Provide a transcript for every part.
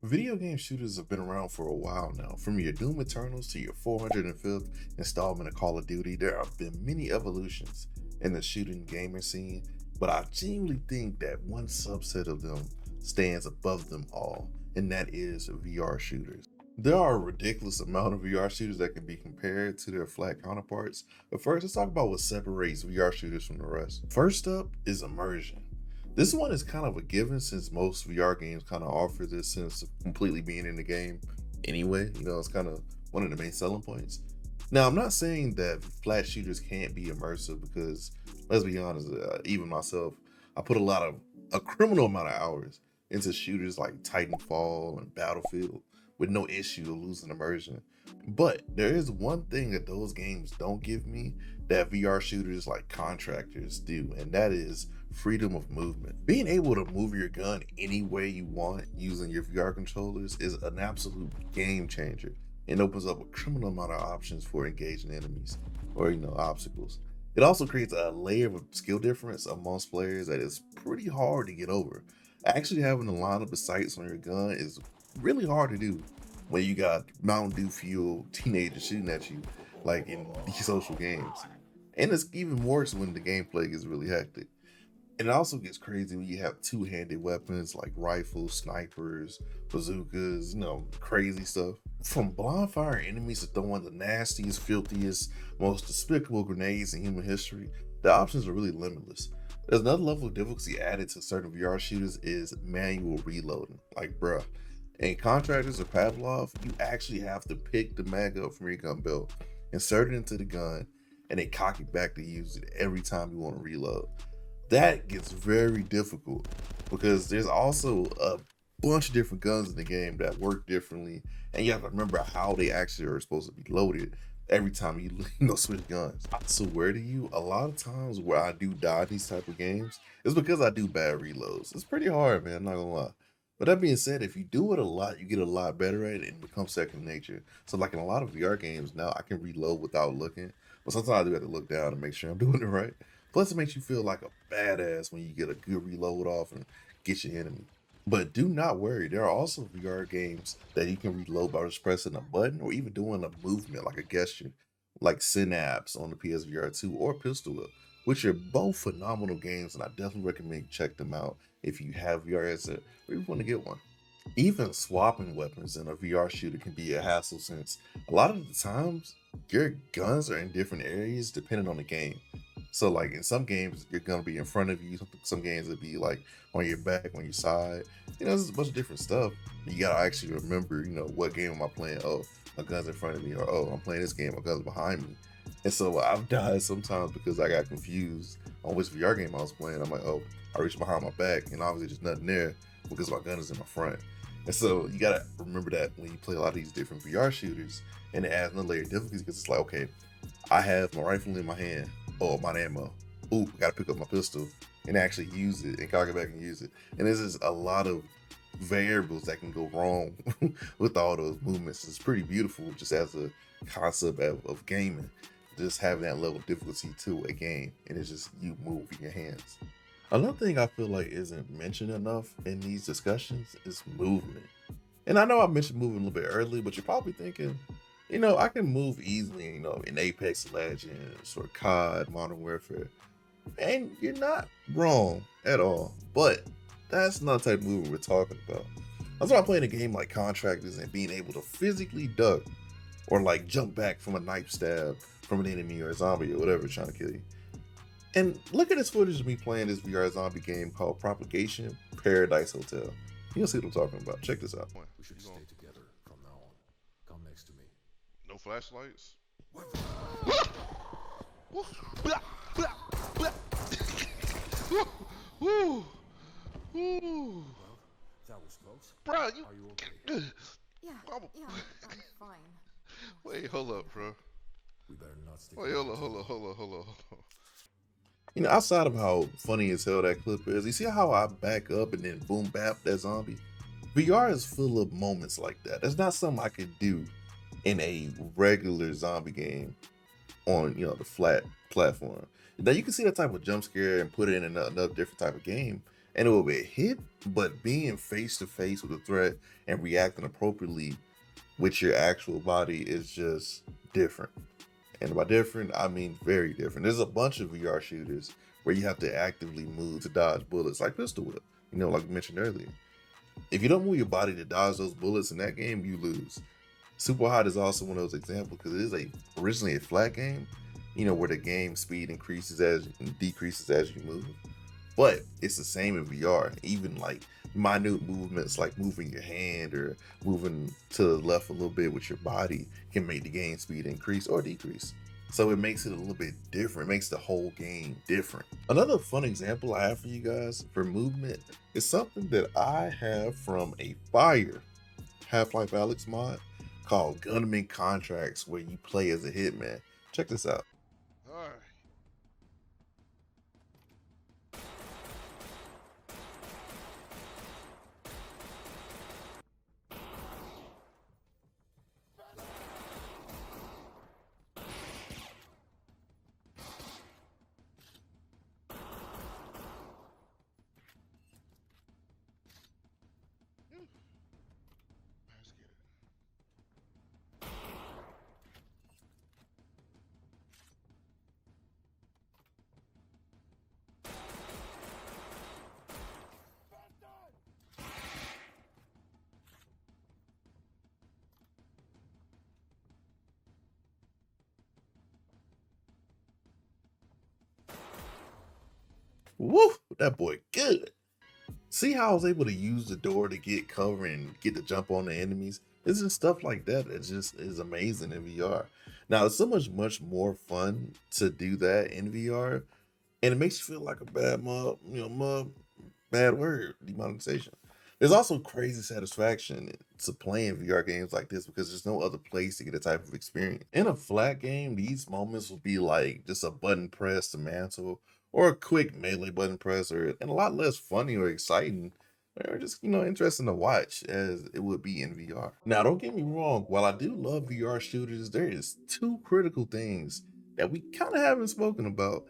Video game shooters have been around for a while now. From your Doom Eternals to your 405th installment of Call of Duty, there have been many evolutions in the shooting gamer scene, but I genuinely think that one subset of them stands above them all, and that is VR shooters. There are a ridiculous amount of VR shooters that can be compared to their flat counterparts, but first let's talk about what separates VR shooters from the rest. First up is Immersion. This one is kind of a given since most VR games kind of offer this sense of completely being in the game anyway. It's kind of one of the main selling points. Now, I'm not saying that flat shooters can't be immersive because, let's be honest, even myself, I put a criminal amount of hours into shooters like Titanfall and Battlefield with no issue of losing immersion. But there is one thing that those games don't give me that VR shooters like Contractors do, and that is freedom of movement. Being able to move your gun any way you want using your VR controllers is an absolute game changer and opens up a criminal amount of options for engaging enemies or obstacles. It also creates a layer of skill difference amongst players that is pretty hard to get over. Actually having a lineup of sights on your gun is really hard to do when you got Mountain Dew fueled teenagers shooting at you like in these social games. And it's even worse when the gameplay gets really hectic. And it also gets crazy when you have two-handed weapons like rifles, snipers, bazookas, crazy stuff. From blind fire enemies to throwing the nastiest, filthiest, most despicable grenades in human history, the options are really limitless. There's another level of difficulty added to certain VR shooters is manual reloading. Like bruh, in Contractors or Pavlov, you actually have to pick the mag up from your gun belt, insert it into the gun, and then cock it back to use it every time you want to reload. That gets very difficult because there's also a bunch of different guns in the game that work differently, and you have to remember how they actually are supposed to be loaded every time you switch guns. I swear to you, a lot of times where I do die in these type of games is because I do bad reloads. It's pretty hard, man, I'm not gonna lie. But that being said, if you do it a lot, you get a lot better at it and it becomes second nature. So like in a lot of VR games now, I can reload without looking, but sometimes I do have to look down and make sure I'm doing it right. Plus, it makes you feel like a badass when you get a good reload off and get your enemy. But do not worry, there are also VR games that you can reload by just pressing a button or even doing a movement like a gesture, like Synapse on the PSVR 2 or Pistol Whip, which are both phenomenal games, and I definitely recommend you check them out if you have VR headset or you want to get one. Even swapping weapons in a VR shooter can be a hassle since a lot of the times your guns are in different areas depending on the game. So like in some games you're gonna be in front of you, some games will be like on your back, on your side. There's a bunch of different stuff. You gotta actually remember, what game am I playing? Oh, my gun's in front of me, or oh, I'm playing this game, my gun's behind me. And so I've died sometimes because I got confused on which VR game I was playing. I'm like, oh, I reached behind my back and obviously there's nothing there because my gun is in my front. And so you gotta remember that when you play a lot of these different VR shooters, and it adds another layer of difficulty because it's like, okay, I have my rifle in my hand. Oh, my ammo. Ooh, I gotta pick up my pistol and actually use it and cock it back and use it. And there's just a lot of variables that can go wrong with all those movements. It's pretty beautiful just as a concept of gaming, just having that level of difficulty to a game, and it's just you moving your hands. Another thing I feel like isn't mentioned enough in these discussions is movement. And I know I mentioned moving a little bit earlier, but you're probably thinking, I can move easily, in Apex Legends or COD, Modern Warfare. And you're not wrong at all. But that's not the type of movement we're talking about. That's why I'm playing a game like Contractors and being able to physically duck or like jump back from a knife stab from an enemy or a zombie or whatever trying to kill you. And look at this footage of me playing this VR zombie game called Propagation Paradise Hotel. You'll see what I'm talking about. Check this out. We should stay together from now on. Come next to me. No flashlights? Woo! Well, that was close. Bro, Are you okay? Yeah, I'm fine. Wait, hold up, bro. We better not stick. Wait, hold up. Outside of how funny as hell that clip is, you see how I back up and then boom bap that zombie? VR is full of moments like that. That's not something I could do in a regular zombie game on, the flat platform. Now you can see that type of jump scare and put it in another different type of game, and it will be a hit, but being face to face with a threat and reacting appropriately with your actual body is just different. And by different, I mean very different. There's a bunch of VR shooters where you have to actively move to dodge bullets, like Pistol Whip, like we mentioned earlier. If you don't move your body to dodge those bullets in that game, you lose. Superhot is also one of those examples because it is originally a flat game, where the game speed increases and decreases as you move. But it's the same in VR. Even like minute movements like moving your hand or moving to the left a little bit with your body can make the game speed increase or decrease. So it makes it a little bit different. It makes the whole game different. Another fun example I have for you guys for movement is something that I have from a fire Half-Life Alyx mod called Gunman Contracts, where you play as a hitman. Check this out. All right. Let's get it. Woo, that boy good. See how I was able to use the door to get cover and get to jump on the enemies? It's just stuff like that that just is amazing in VR. Now, it's so much more fun to do that in VR, and it makes you feel like a bad bad word, demonetization. There's also crazy satisfaction to playing VR games like this because there's no other place to get a type of experience. In a flat game, these moments will be like just a button press to mantle or a quick melee button press, and a lot less funny or exciting or just interesting to watch as it would be in VR. Now, don't get me wrong, while I do love VR shooters, there is two critical things that we kind of haven't spoken about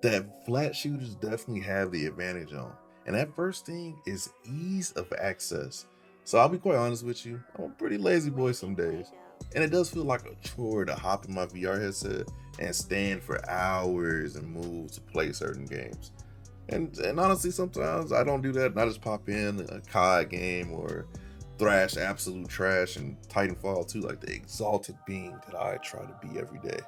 that flat shooters definitely have the advantage on. And that first thing is ease of access. So I'll be quite honest with you, I'm a pretty lazy boy some days. And it does feel like a chore to hop in my VR headset and stand for hours and move to play certain games. And honestly, sometimes I don't do that and I just pop in a COD game or thrash absolute trash and Titanfall 2 like the exalted being that I try to be every day.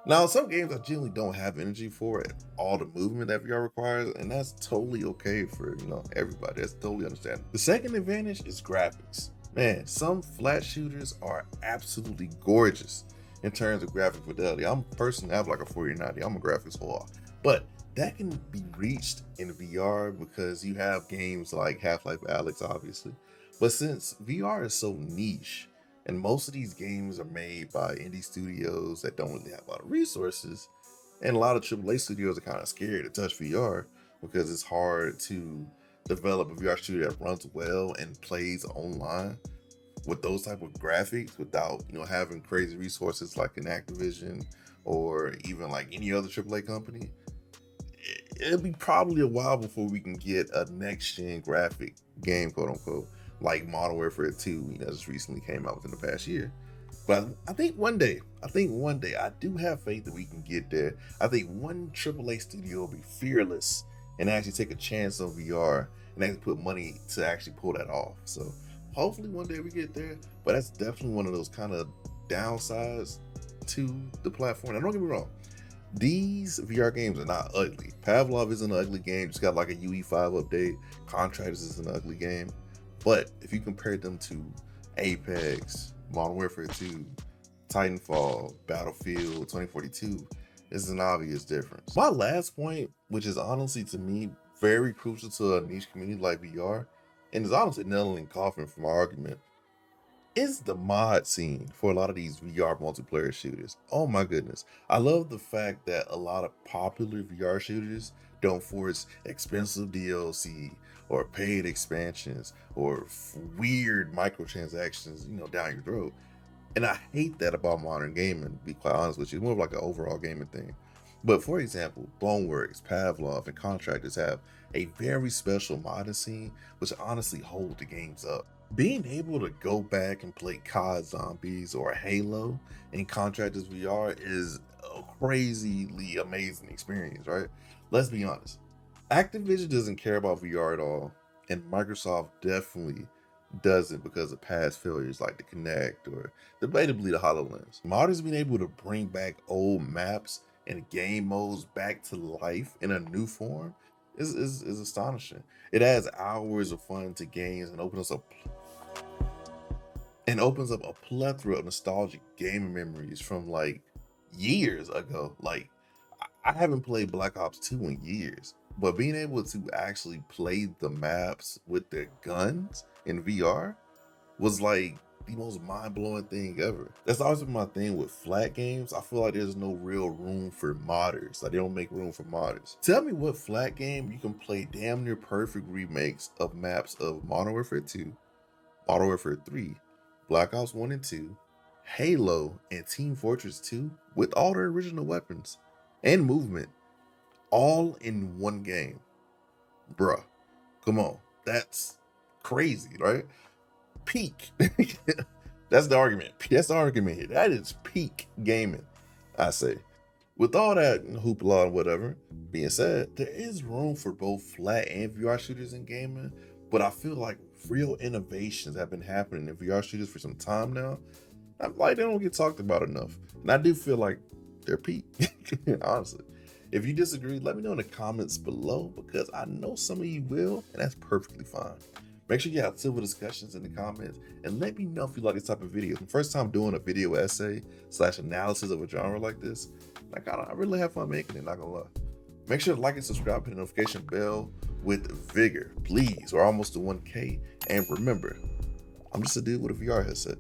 Now, some games I generally don't have energy for all the movement that VR requires, and that's totally okay for everybody. That's totally understandable. The second advantage is graphics. Man, some flat shooters are absolutely gorgeous in terms of graphic fidelity. I'm personally I have like a 4090. I'm a graphics whore, but that can be reached in VR because you have games like Half-Life Alyx, obviously. But since VR is so niche, and most of these games are made by indie studios that don't really have a lot of resources, and a lot of AAA studios are kind of scared to touch VR because it's hard to develop a VR studio that runs well and plays online with those type of graphics without having crazy resources like an Activision or even like any other AAA company. It'll be probably a while before we can get a next-gen graphic game, quote unquote, like Modern Warfare 2, just recently came out within the past year. But I think one day, I do have faith that we can get there. I think one AAA studio will be fearless and actually take a chance on VR and actually put money to actually pull that off. So hopefully one day we get there, but that's definitely one of those kind of downsides to the platform. Now, don't get me wrong, these VR games are not ugly. Pavlov isn't an ugly game, just got like a UE5 update. Contractors is an ugly game. But if you compare them to Apex, Modern Warfare 2, Titanfall, Battlefield 2042, there's an obvious difference. My last point, which is honestly to me very crucial to a niche community like VR, and is honestly nailing and coughing for my argument, is the mod scene for a lot of these VR multiplayer shooters. Oh my goodness. I love the fact that a lot of popular VR shooters don't force expensive DLC or paid expansions or weird microtransactions, down your throat. And I hate that about modern gaming, to be quite honest with you. It's more of like an overall gaming thing. But for example, Boneworks, Pavlov, and Contractors have a very special modding scene which honestly hold the games up. Being able to go back and play COD Zombies or Halo in Contractors VR is a crazily amazing experience, right? Let's be honest. Activision doesn't care about VR at all, and Microsoft definitely doesn't because of past failures like the Kinect or debatably the HoloLens. Modders being able to bring back old maps and game modes back to life in a new form is astonishing. It adds hours of fun to games and opens up a plethora of nostalgic gaming memories from like years ago. Like I haven't played Black Ops 2 in years, but being able to actually play the maps with their guns in VR was like the most mind-blowing thing ever. That's always been my thing with flat games. I feel like there's no real room for modders. Like they don't make room for modders. Tell me what flat game you can play damn near perfect remakes of maps of Modern Warfare 2, Modern Warfare 3, Black Ops 1 and 2, Halo, and Team Fortress 2 with all their original weapons and movement all in one game. Bruh, come on. That's crazy, right? Peak. That's the argument. That's the argument here. That is peak gaming, I say. With all that hoopla and whatever being said, there is room for both flat and VR shooters in gaming, but I feel like real innovations have been happening in VR shooters for some time now. I'm like, they don't get talked about enough. And I do feel like they're peak, honestly. If you disagree, let me know in the comments below because I know some of you will, and that's perfectly fine. Make sure you have civil discussions in the comments and let me know if you like this type of video. The first time doing a video essay / analysis of a genre like this, like I really have fun making it, not gonna lie. Make sure to like and subscribe, hit the notification bell with vigor, please. We're almost to 1K. And remember, I'm just a dude with a VR headset.